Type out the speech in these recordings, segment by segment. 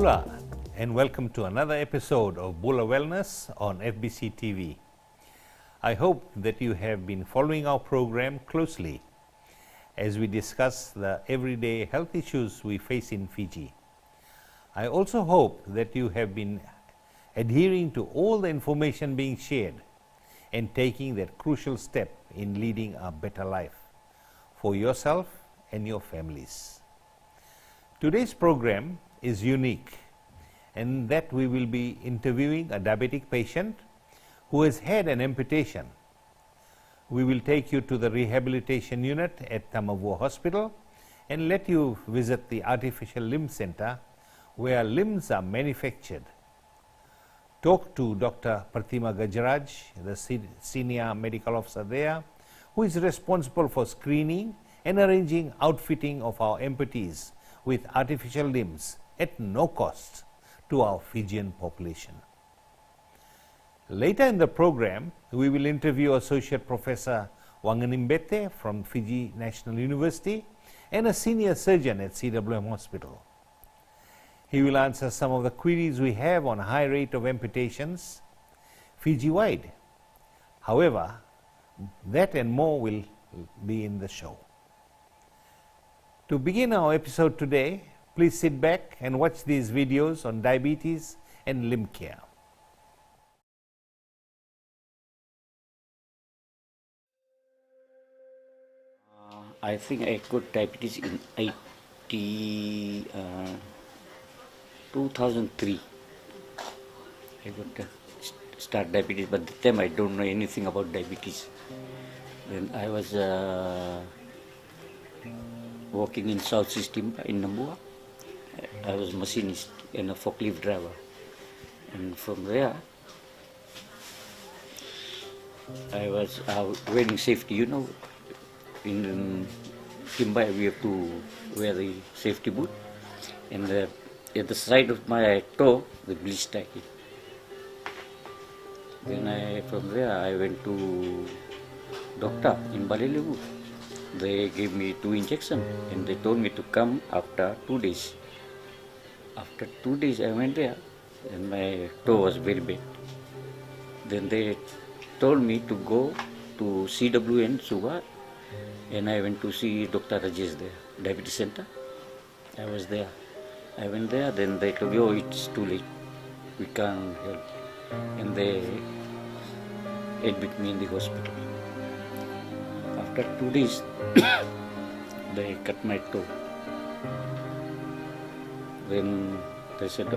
Bula, and welcome to another episode of Bula Wellness on FBC TV. I hope that you have been following our program closely as we discuss the everyday health issues we face in Fiji. I also hope that you have been adhering to all the information being shared and taking that crucial step in leading a better life for yourself and your families. Today's program is unique in that we will be interviewing a diabetic patient who has had an amputation. We will take you to the rehabilitation unit at Tamavua Hospital and let you visit the Artificial Limb Center where limbs are manufactured. Talk to Dr. Pratima Gajaraj, the senior medical officer there, who is responsible for screening and arranging outfitting of our amputees with artificial limbs at no cost to our Fijian population. Later in the program, we will interview Associate Professor Wanganimbete from Fiji National University and a senior surgeon at CWM Hospital. He will answer some of the queries we have on high rate of amputations Fiji-wide. However, that and more will be in the show. To begin our episode today, please sit back and watch these videos on diabetes and limb care. I think I got diabetes in 2003. I got start diabetes, but at the time I don't know anything about diabetes. Then I was working in South System in Namboa. I was machinist and a forklift driver. And from there, I was wearing safety, in Kimbai we have to wear the safety boot. And at the side of my toe, the blister hit. Then from there I went to doctor in Balilivu. They gave me 2 injections and they told me to come after 2 days. After 2 days I went there and my toe was very bad. Then they told me to go to CWN Suba and I went to see Dr. Rajesh there, diabetes center. I was there. I went there, then they told me, oh, it's too late. We can't help. And they admit me in the hospital. After 2 days, they cut my toe. Then they said,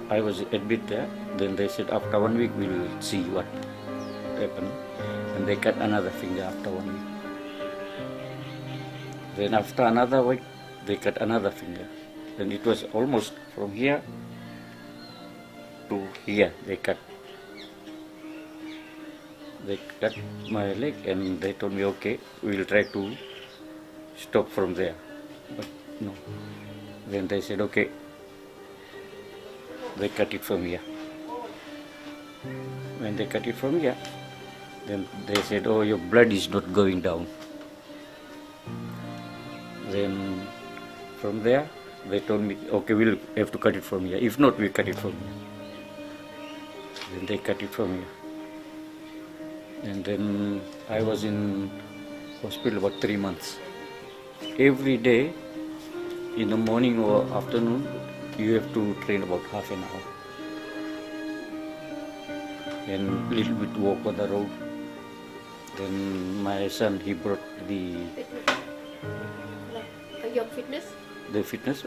I was admitted there. Then they said, after 1 week, we'll see what happened. And they cut another finger after 1 week. Then after another week, they cut another finger. Then it was almost from here to here, they cut. They cut my leg and they told me, okay, we'll try to stop from there. But no. Then they said, okay, they cut it from here. When they cut it from here, then they said, oh, your blood is not going down. Then from there, they told me, okay, we'll have to cut it from here. If not, we cut it from here. Then they cut it from here. And then I was in hospital about 3 months. Every day, in the morning or afternoon, you have to train about half an hour. And little bit walk on the road. Then my son, he brought the... Your fitness? The fitness.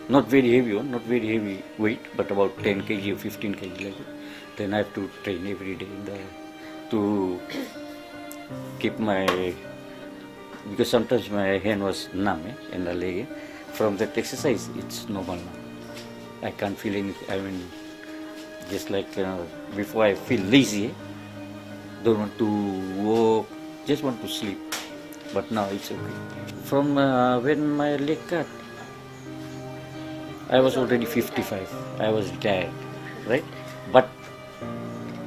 Not very heavy one, not very heavy weight, but about 10 kg or 15 kg like that. Then I have to train every day to keep my... Because sometimes my hand was numb and the leg. From that exercise, it's normal now. I can't feel anything. I mean, just like before I feel lazy, don't want to walk, just want to sleep. But now it's okay. From when my leg cut, I was already 55. I was retired, right? But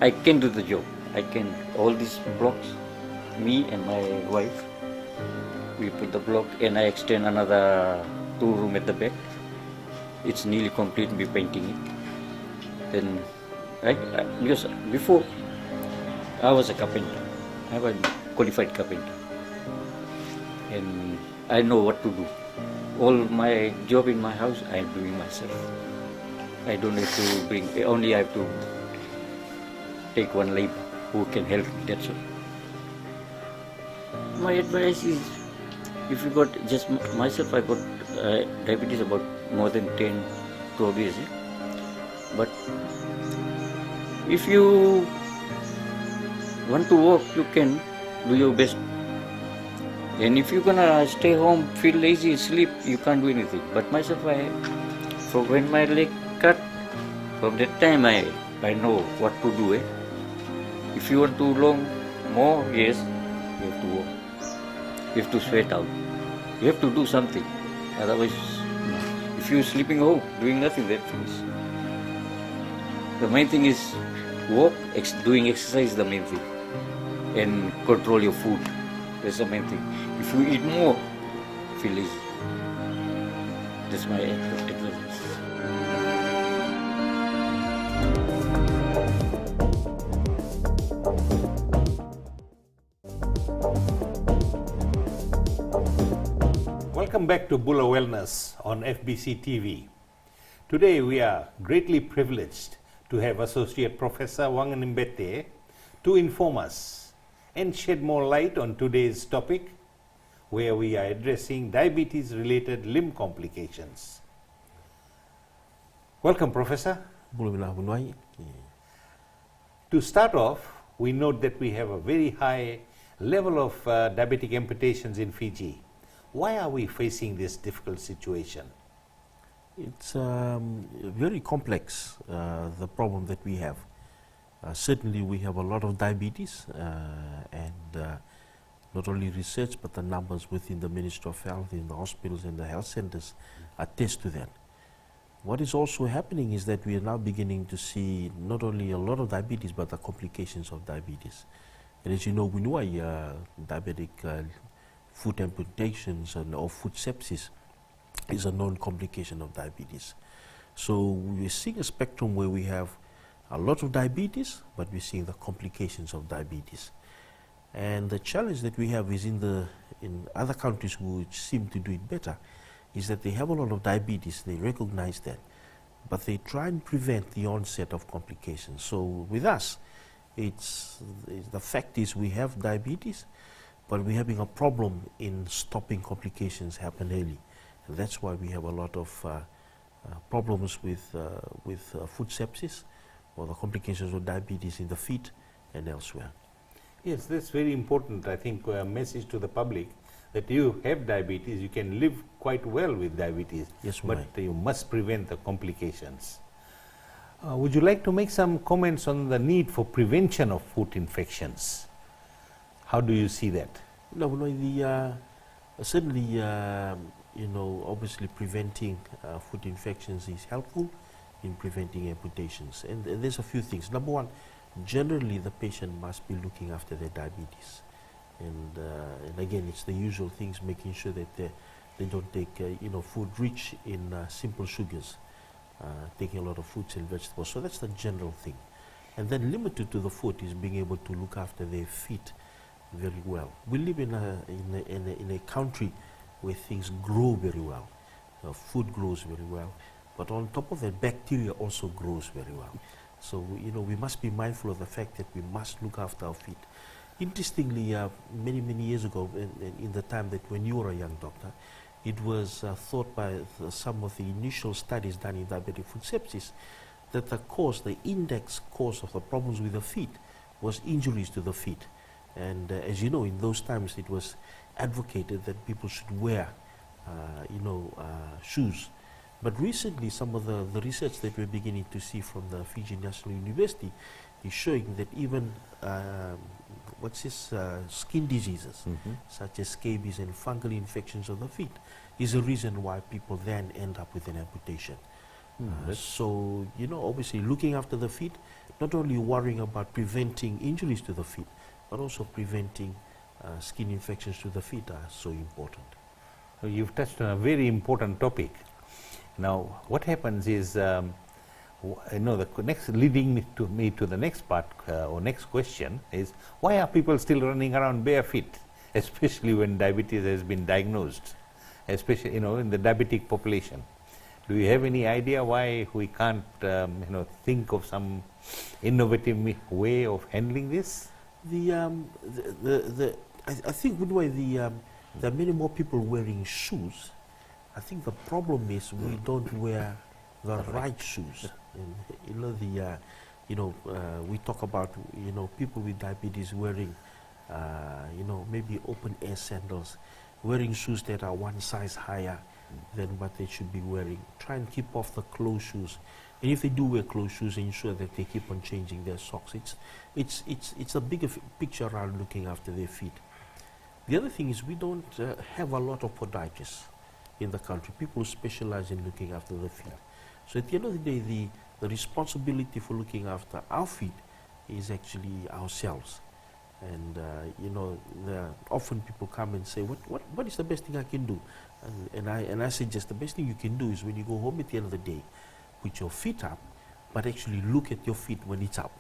I can do the job. I can, all these blocks, me and my wife, we put the block and I extend another 2 rooms at the back. it's nearly complete, be painting it. Then because before I was a carpenter, I was a qualified carpenter, and I know what to do. All my job in my house I am doing myself. I don't have to bring, only I have to take one labor who can help me, that's all. My advice is, if you got just myself, I got diabetes about more than 10, 12 years. But if you want to work, you can do your best. And if you're gonna stay home, feel lazy, sleep, you can't do anything. But myself, from when my leg cut, from that time I know what to do. If you want to long more years, you have to work. You have to sweat out. You have to do something. Otherwise, no. If you're sleeping home, doing nothing, that's finished. The main thing is work, doing exercise is the main thing. And control your food. That's the main thing. If you eat more, feel lazy. That's my advice. Welcome back to Bula Wellness on FBC TV. Today we are greatly privileged to have Associate Professor Wanganimbete to inform us and shed more light on today's topic, where we are addressing diabetes-related limb complications. Welcome, Professor. To start off, we note that we have a very high level of diabetic amputations in Fiji. Why are we facing this difficult situation? It's very complex, the problem that we have. Certainly we have a lot of diabetes, and not only research, but the numbers within the Ministry of Health, in the hospitals and the health centers attest to that. What is also happening is that we are now beginning to see not only a lot of diabetes, but the complications of diabetes. And as you know, we know diabetic foot amputations or foot sepsis is a known complication of diabetes. So we're seeing a spectrum where we have a lot of diabetes, but we're seeing the complications of diabetes. And the challenge that we have is in other countries which seem to do it better, is that they have a lot of diabetes, they recognize that, but they try and prevent the onset of complications. So with us, the fact is we have diabetes, but we're having a problem in stopping complications happen early. And that's why we have a lot of problems with foot sepsis, or the complications of diabetes in the feet and elsewhere. Yes, that's very important. I think a message to the public that you have diabetes, you can live quite well with diabetes, yes, but you must prevent the complications. Would you like to make some comments on the need for prevention of foot infections? How do you see that? No, certainly, obviously preventing foot infections is helpful in preventing amputations. And there's a few things. Number one, generally the patient must be looking after their diabetes. And again, it's the usual things, making sure that they don't take food rich in simple sugars, taking a lot of fruits and vegetables. So that's the general thing. And then limited to the foot is being able to look after their feet very well. We live in a country where things grow very well. Food grows very well. But on top of that, bacteria also grows very well. So, we must be mindful of the fact that we must look after our feet. Interestingly, many, many years ago, in the time that when you were a young doctor, it was thought by some of the initial studies done in diabetic foot sepsis that the index cause of the problems with the feet was injuries to the feet. And as you know, in those times it was advocated that people should wear, shoes. But recently, some of the research that we're beginning to see from the Fiji National University is showing that even skin diseases, such as scabies and fungal infections of the feet, is a reason why people then end up with an amputation. So, obviously looking after the feet, not only worrying about preventing injuries to the feet, but also preventing skin infections to the feet are so important. You've touched on a very important topic. Now, what happens is, the next leading me to the next part or next question is, why are people still running around bare feet, especially when diabetes has been diagnosed, especially in the diabetic population? Do you have any idea why we can't think of some innovative way of handling this? I think with the way there are many more people wearing shoes. I think the problem is we don't wear the right shoes. And, we talk about people with diabetes wearing maybe open air sandals, wearing shoes that are one size higher than what they should be wearing. Try and keep off the closed shoes. And if they do wear closed shoes, ensure that they keep on changing their socks. It's a bigger picture around looking after their feet. The other thing is we don't have a lot of podiatrists in the country, people who specialize in looking after the feet. So at the end of the day, the responsibility for looking after our feet is actually ourselves. And often people come and say, what is the best thing I can do? And I suggest the best thing you can do is when you go home at the end of the day, put your feet up, but actually look at your feet when it's up.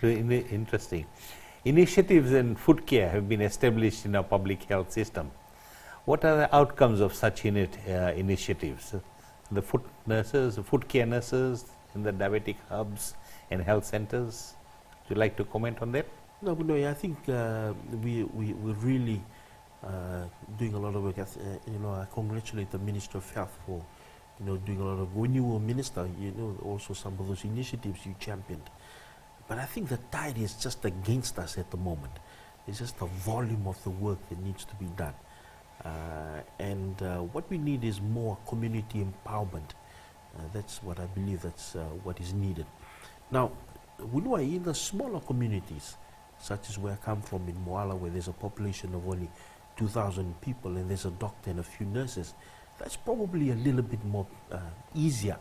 Interesting. Initiatives in foot care have been established in our public health system. What are the outcomes of such initiatives? The foot nurses, the foot care nurses in the diabetic hubs and health centers. Would you like to comment on that? No, I think we're really doing a lot of work. I congratulate the Minister of Health for doing a lot of. When you were minister, also some of those initiatives you championed. But I think the tide is just against us at the moment. It's just the volume of the work that needs to be done. What we need is more community empowerment. That's what I believe that's what is needed. Now, in the smaller communities, such as where I come from in Moala, where there's a population of only 2,000 people and there's a doctor and a few nurses, that's probably a little bit more easier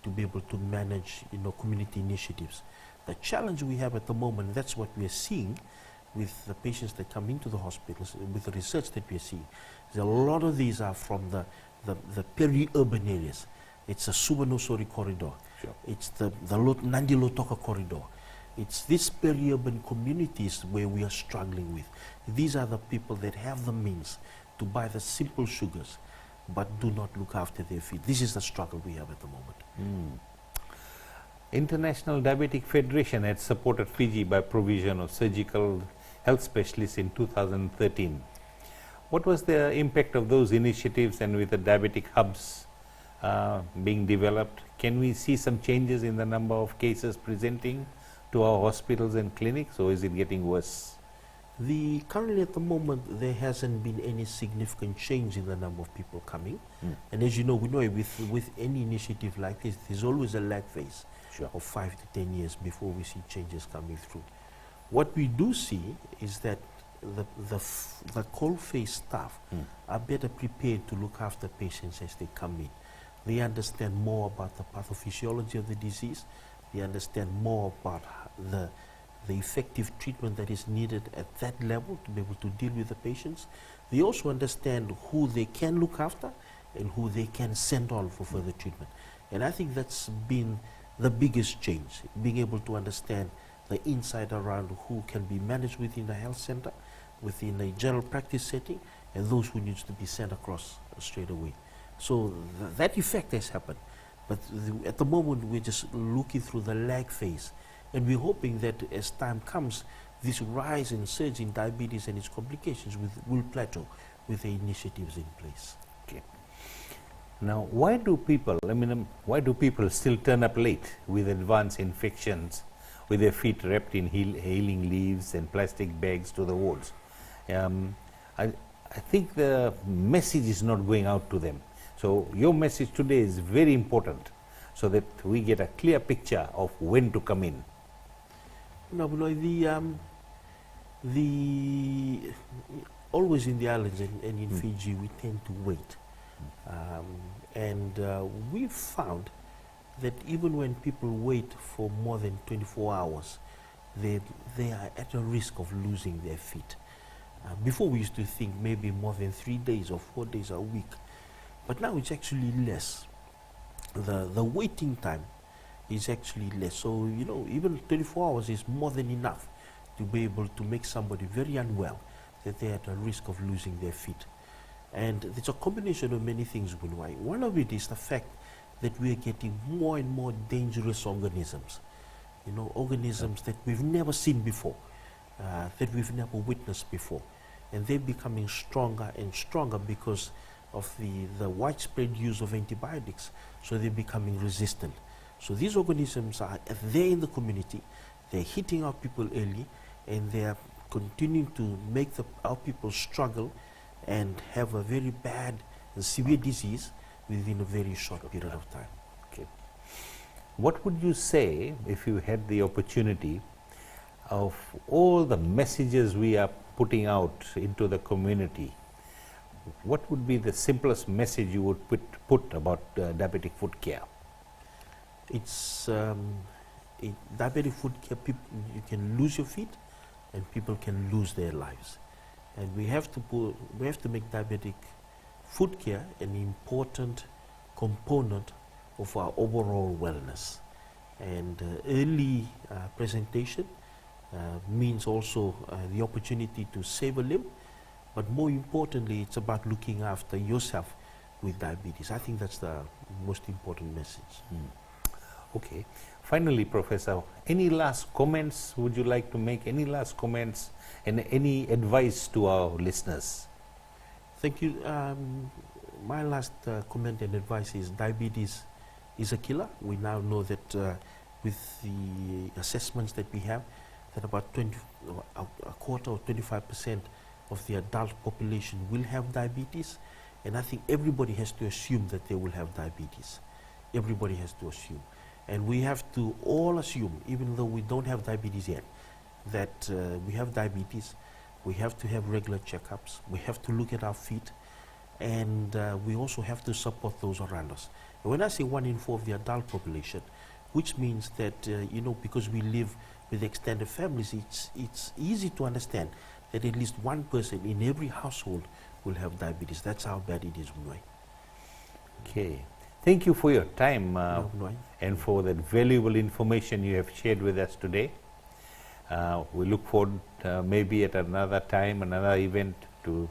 to be able to manage community initiatives. The challenge we have at the moment, that's what we are seeing with the patients that come into the hospitals, with the research that we are seeing, is a lot of these are from the peri-urban areas. It's a Subanosori corridor. Sure. It's the Nandi Lotoka corridor. It's these peri-urban communities where we are struggling with. These are the people that have the means to buy the simple sugars, but do not look after their feet. This is the struggle we have at the moment. International Diabetic Federation had supported Fiji by provision of surgical health specialists in 2013. What was the impact of those initiatives, and with the diabetic hubs being developed, can we see some changes in the number of cases presenting to our hospitals and clinics, or is it getting worse? Currently at the moment there hasn't been any significant change in the number of people coming. And as you know, with any initiative like this, there's always a lag phase. Sure. Of 5 to 10 years before we see changes coming through. What we do see is that the cold phase staff are better prepared to look after patients as they come in. They understand more about the pathophysiology of the disease. They understand more about the effective treatment that is needed at that level to be able to deal with the patients. They also understand who they can look after and who they can send on for further treatment. And I think that's been the biggest change, being able to understand the inside around who can be managed within the health center, within a general practice setting, and those who needs to be sent across straight away. So that effect has happened. But at the moment, we're just looking through the lag phase. And we're hoping that as time comes, this rise and surge in diabetes and its complications will plateau with the initiatives in place. Okay. Now, why do people still turn up late with advanced infections, with their feet wrapped in healing leaves and plastic bags to the wards? I think the message is not going out to them. So your message today is very important, so that we get a clear picture of when to come in. No, always in the islands and in Fiji, we tend to wait. We've found that even when people wait for more than 24 hours, they are at a risk of losing their feet. Before we used to think maybe more than 3 days or 4 days a week. But now it's actually less. The waiting time is actually less. So, you know, even 24 hours is more than enough to be able to make somebody very unwell, that they're at a risk of losing their feet. And it's a combination of many things, Bunwai. One of it is the fact that we are getting more and more dangerous organisms. You know, organisms that we've never seen before, that we've never witnessed before. And they're becoming stronger and stronger because of the widespread use of antibiotics. So they're becoming resistant. So these organisms are there in the community. They're hitting our people early, and they are continuing to make our people struggle and have a very bad and severe disease within a very short period of time. Okay. What would you say, if you had the opportunity, of all the messages we are putting out into the community? What would be the simplest message you would put about diabetic foot care? It's diabetic foot care. You can lose your feet, and people can lose their lives. And we have to make diabetic foot care an important component of our overall wellness. And early presentation means also the opportunity to save a limb, but more importantly, it's about looking after yourself with diabetes. I think that's the most important message. Okay. Finally, Professor, any last comments would you like to make? Any last comments and any advice to our listeners? Thank you. My last comment and advice is diabetes is a killer. We now know that with the assessments that we have, that about a quarter or 25% of the adult population will have diabetes. And I think everybody has to assume that they will have diabetes. Everybody has to assume. And we have to all assume, even though we don't have diabetes yet, that we have diabetes. We have to have regular checkups. We have to look at our feet. And we also have to support those around us. And when I say 1 in 4 of the adult population, which means that, you know, because we live with extended families, it's easy to understand that at least one person in every household will have diabetes. That's how bad it is, Munwai. Okay. Thank you for your time and for that valuable information you have shared with us today. We look forward maybe at another time, another event, to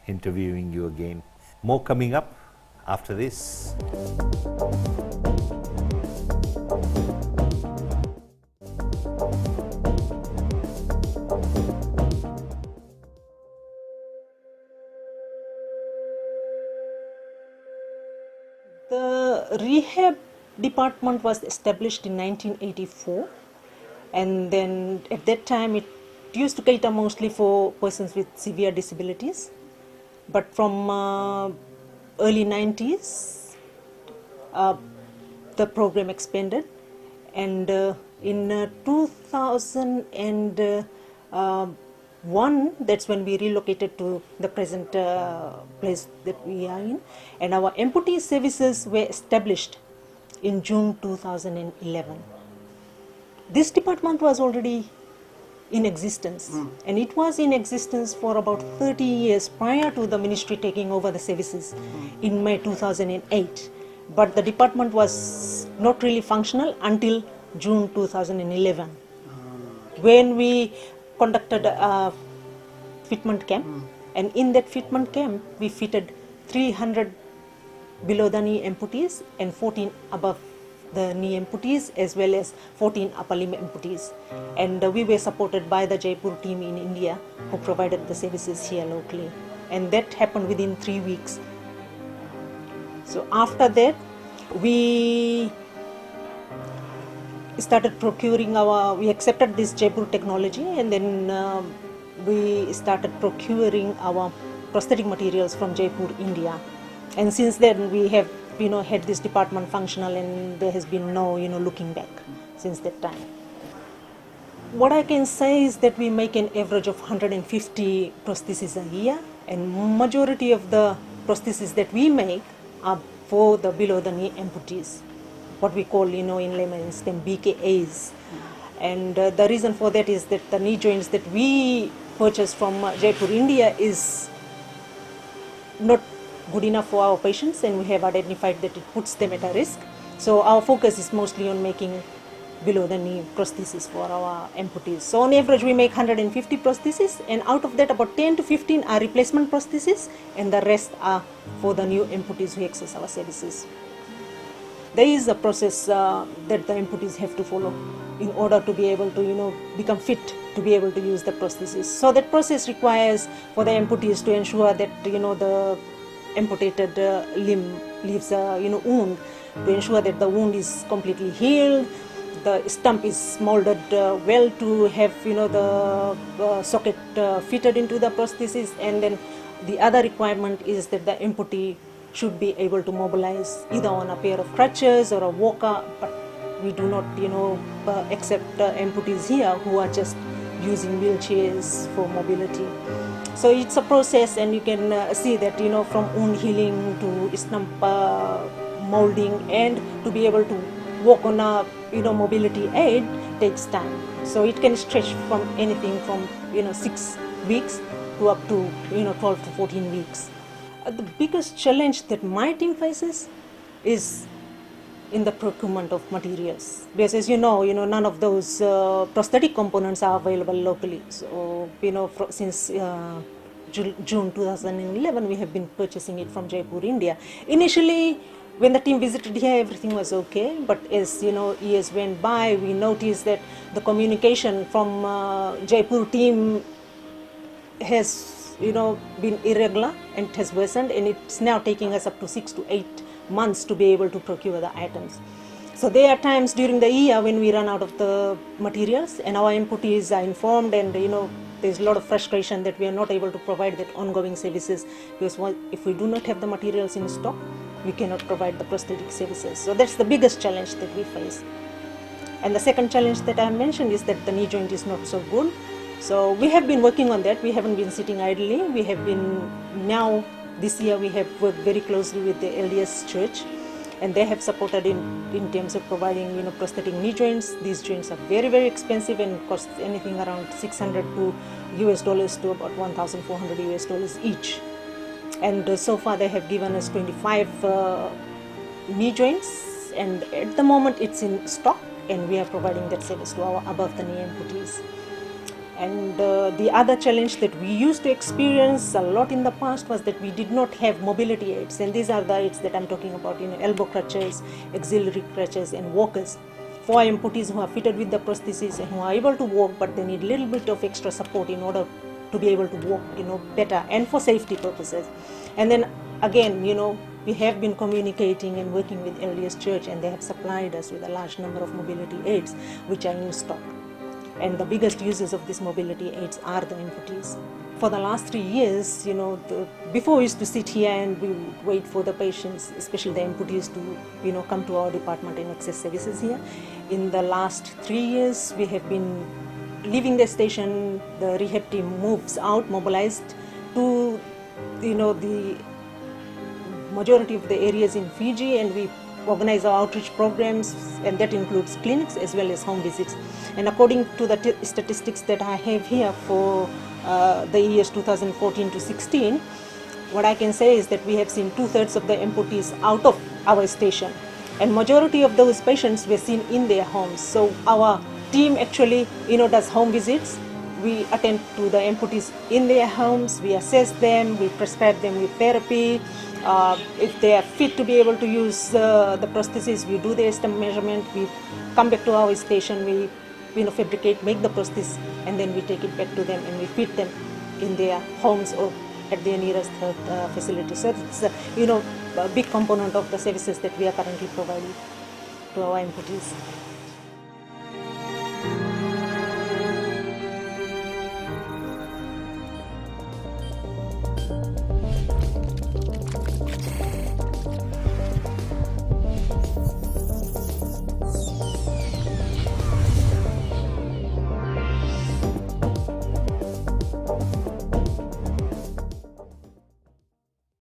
interviewing you again. More coming up after this. The rehab department was established in 1984, and then at that time it used to cater mostly for persons with severe disabilities. But from early 90s, the program expanded, and in 2001, that's when we relocated to the present place that we are in, and our amputee services were established in June 2011. This department was already in existence, and it was in existence for about 30 years prior to the ministry taking over the services in May 2008. But the department was not really functional until June 2011, when we conducted a fitment camp, and in that fitment camp we fitted 300 below the knee amputees and 14 above the knee amputees, as well as 14 upper limb amputees. And we were supported by the Jaipur team in India, who provided the services here locally, and that happened within 3 weeks. So after that, we started procuring we accepted this Jaipur technology, and then we started procuring our prosthetic materials from Jaipur, India. And since then we have had this department functional, and there has been no looking back since that time. What I can say is that we make an average of 150 prostheses a year, and majority of the prostheses that we make are for the below the knee amputees, what we call in layman's term BKAs. And the reason for that is that the knee joints that we purchase from Jaipur, India is not good enough for our patients, and we have identified that it puts them at a risk. So our focus is mostly on making below the knee prosthesis for our amputees. So on average we make 150 prostheses, and out of that about 10 to 15 are replacement prostheses, and the rest are for the new amputees who access our services. There is a process that the amputees have to follow in order to be able to become fit to be able to use the prosthesis. So that process requires for the amputees to ensure that the amputated limb leaves a wound, to ensure that the wound is completely healed, the stump is molded well to have the socket fitted into the prosthesis, and then the other requirement is that the amputee should be able to mobilize either on a pair of crutches or a walker, but we do not accept amputees here who are just using wheelchairs for mobility. So it's a process, and you can see that from wound healing to stump molding and to be able to walk on a mobility aid takes time. So it can stretch from anything from 6 weeks to up to 12 to 14 weeks. The biggest challenge that my team faces is in the procurement of materials, because as none of those prosthetic components are available locally. So since June 2011 we have been purchasing it from Jaipur, India. Initially when the team visited here everything was okay, but as years went by we noticed that the communication from Jaipur team has been irregular and it has worsened, and it's now taking us up to 6 to 8 months to be able to procure the items. So there are times during the year when we run out of the materials and our amputees are informed, and there's a lot of frustration that we are not able to provide that ongoing services, because if we do not have the materials in stock we cannot provide the prosthetic services. So that's the biggest challenge that we face. And the second challenge that I mentioned is that the knee joint is not so good. So we have been working on that. We haven't been sitting idly. We have been now, this year we have worked very closely with the LDS Church, and they have supported in terms of providing prosthetic knee joints. These joints are very, very expensive and cost anything around $600 to about $1,400 each. And so far they have given us 25 knee joints, and at the moment it's in stock, and we are providing that service to our above the knee amputees. And the other challenge that we used to experience a lot in the past was that we did not have mobility aids, and these are the aids that I'm talking about, elbow crutches, auxiliary crutches and walkers for amputees who are fitted with the prosthesis and who are able to walk, but they need a little bit of extra support in order to be able to walk better and for safety purposes. And then again we have been communicating and working with LDS Church, and they have supplied us with a large number of mobility aids which are in stock. And the biggest users of these mobility aids are the amputees. For the last 3 years, before we used to sit here and we would wait for the patients, especially the amputees, to come to our department and access services here. In the last 3 years, we have been leaving the station. The rehab team moves out, mobilized to the majority of the areas in Fiji, and we organize our outreach programs, and that includes clinics as well as home visits. And according to the statistics that I have here for the years 2014 to 16, what I can say is that we have seen 2/3 of the amputees out of our station, and majority of those patients were seen in their homes. So our team actually does home visits. We attend to the amputees in their homes, we assess them, we prescribe them with therapy. If they are fit to be able to use the prosthesis, we do the stump measurement, we come back to our station, we fabricate, make the prosthesis, and then we take it back to them and we fit them in their homes or at their nearest facility. So it's a big component of the services that we are currently providing to our amputees.